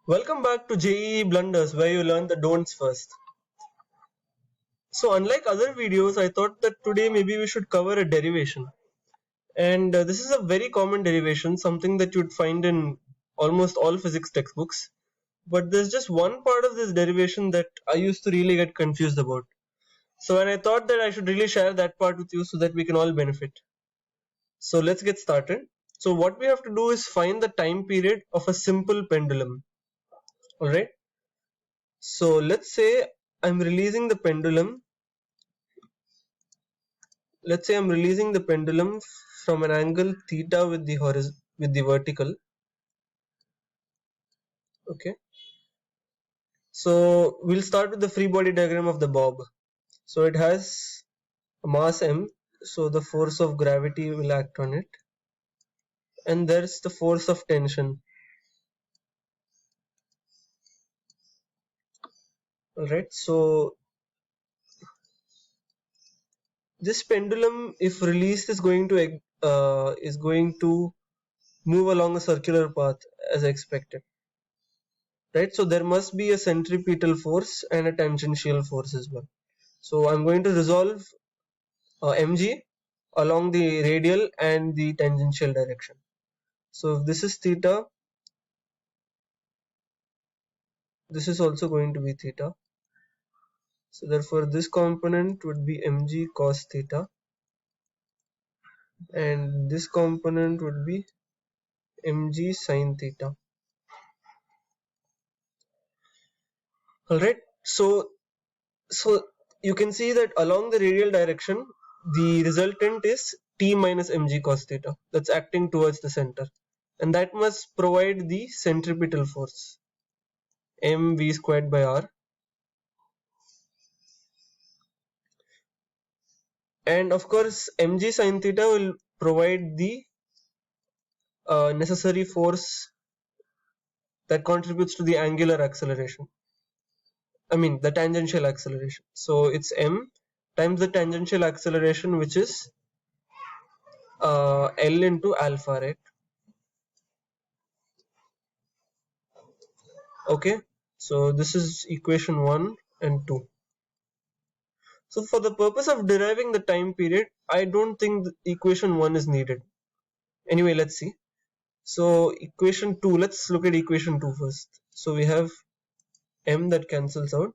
Welcome back to JEE Blunders, where you learn the don'ts first. So, unlike other videos, I thought that today maybe we should cover a derivation. And this is a very common derivation, something that you'd find in almost all physics textbooks. But there's just one part of this derivation that I used to really get confused about. So, and I thought that I should really share that part with you so that we can all benefit. So, let's get started. So, what we have to do is find the time period of a simple pendulum. Alright. So, let's say I'm releasing the pendulum. Let's say I'm releasing the pendulum from an angle theta with the vertical. Okay. So we'll start with the free body diagram of the bob. So it has a mass m. So the force of gravity will act on it, and there's the force of tension. All right. So this pendulum, if released, is going to move along a circular path as expected. Right. So there must be a centripetal force and a tangential force as well. So I'm going to resolve mg along the radial and the tangential direction. So if this is theta, this is also going to be theta. So therefore this component would be mg cos theta, and this component would be mg sin theta. Alright, so you can see that along the radial direction, the resultant is T minus mg cos theta, that's acting towards the center, and that must provide the centripetal force mv squared by r. And of course mg sin theta will provide the necessary force that contributes to the angular acceleration. I mean the tangential acceleration. So it's m times the tangential acceleration, which is L into alpha, right? Okay, so this is equation 1 and 2. So for the purpose of deriving the time period, I don't think equation 1 is needed. Anyway, let's see. So equation 2, let's look at equation 2 first. So we have m that cancels out.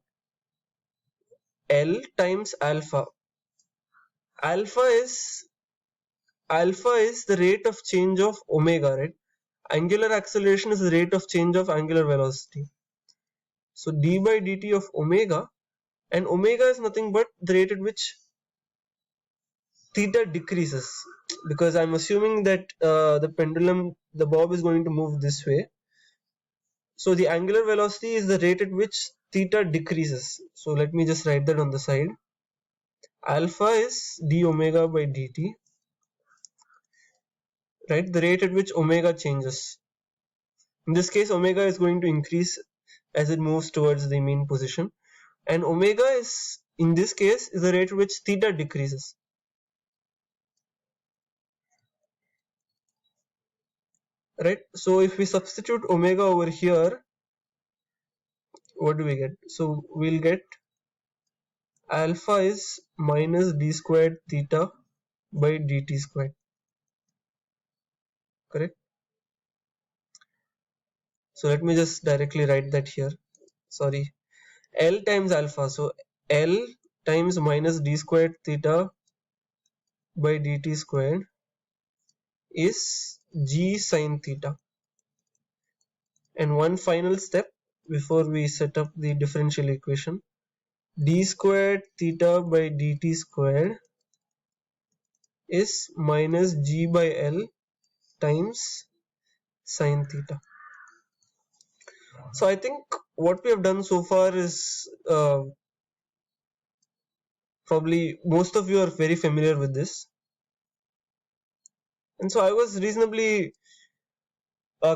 L times alpha. Alpha is the rate of change of omega, right? Angular acceleration is the rate of change of angular velocity. So d by dt of omega, and omega is nothing but the rate at which theta decreases, because I'm assuming that the bob is going to move this way. So the angular velocity is the rate at which theta decreases. So let me just write that on the side. Alpha is d omega by dt, right? The rate at which omega changes. In this case, omega is going to increase as it moves towards the mean position, and omega is, in this case, is the rate at which theta decreases. Right? So if we substitute omega over here, what do we get? So we'll get alpha is minus d squared theta by dt squared. Correct? So let me just directly write that here. Sorry. L times alpha. So L times minus d squared theta by dt squared is g sin theta. And one final step before we set up the differential equation. D squared theta by dt squared is minus g by L times sin theta. So I think what we have done so far is probably most of you are very familiar with this, and so I was reasonably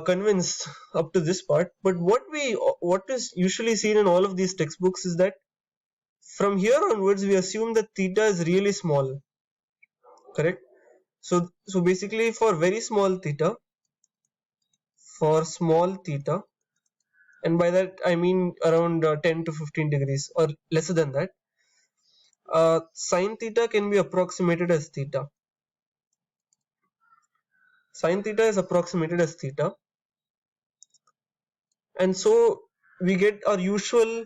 convinced up to this part. But what is usually seen in all of these textbooks is that from here onwards we assume that theta is really small. Correct? So basically for very small theta, and by that I mean around 10 to 15 degrees or lesser than that, sine theta can be approximated as theta. Sine theta is approximated as theta, and so we get our usual.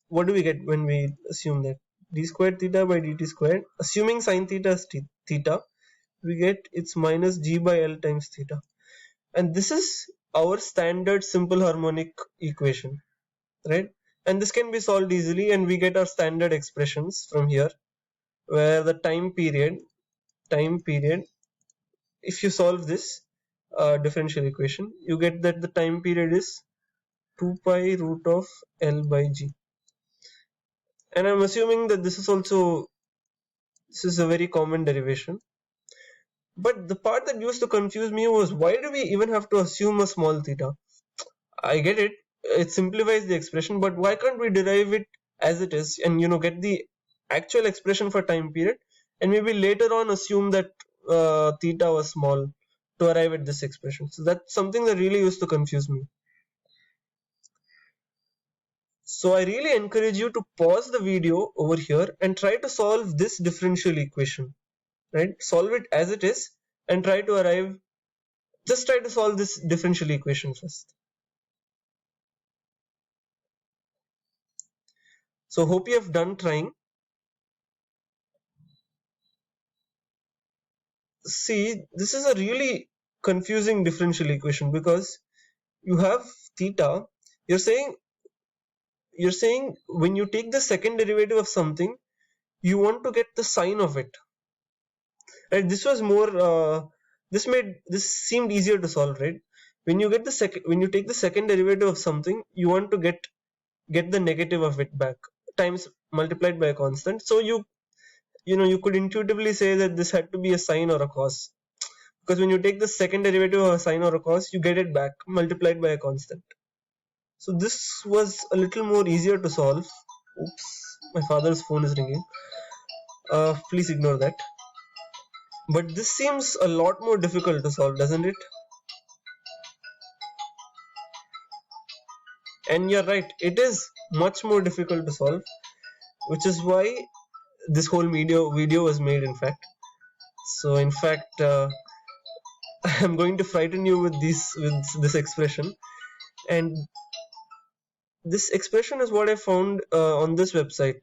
What do we get when we assume that d squared theta by dt squared, assuming sine theta is theta, we get it's minus g by L times theta, and this is our standard simple harmonic equation, right? And this can be solved easily, and we get our standard expressions from here, where the time period, if you solve this differential equation, you get that the time period is 2 pi root of L by G. And I'm assuming that this is a very common derivation. But the part that used to confuse me was, why do we even have to assume a small theta? I get it, it simplifies the expression, but why can't we derive it as it is and get the actual expression for time period, and maybe later on assume that theta was small to arrive at this expression? So that's something that really used to confuse me. So I really encourage you to pause the video over here and try to solve this differential equation, right? Solve it as it is and try to solve this differential equation first. So hope you have done trying. See, this is a really confusing differential equation, because you have theta. You're saying when you take the second derivative of something, you want to get the sine of it. Right? This was more. This seemed easier to solve, right? When you take the second derivative of something, you want to get the negative of it back, times multiplied by a constant. So you could intuitively say that this had to be a sine or a cos, because when you take the second derivative of a sine or a cos, you get it back multiplied by a constant. So this was a little more easier to solve. Oops, my father's phone is ringing. Please ignore that. But this seems a lot more difficult to solve, doesn't it? And you're right, it is much more difficult to solve, which is why this whole video was made, in fact. So in fact, I'm going to frighten you with this expression, and this expression is what I found on this website.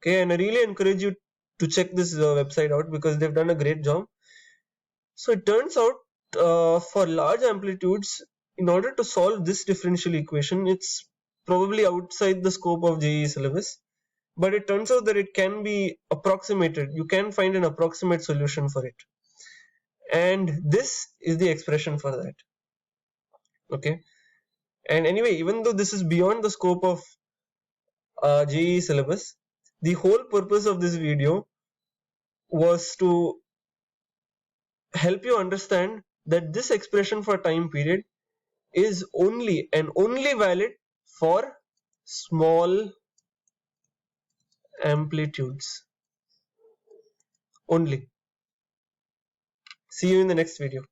Okay, and I really encourage you to check this website out, because they've done a great job. So it turns out, for large amplitudes, in order to solve this differential equation, it's probably outside the scope of JEE syllabus, but it turns out that it can be approximated. You can find an approximate solution for it, and this is the expression for that. Okay, and anyway, even though this is beyond the scope of JEE syllabus, the whole purpose of this video was to help you understand that this expression for time period is only valid for small amplitudes only. See you in the next video.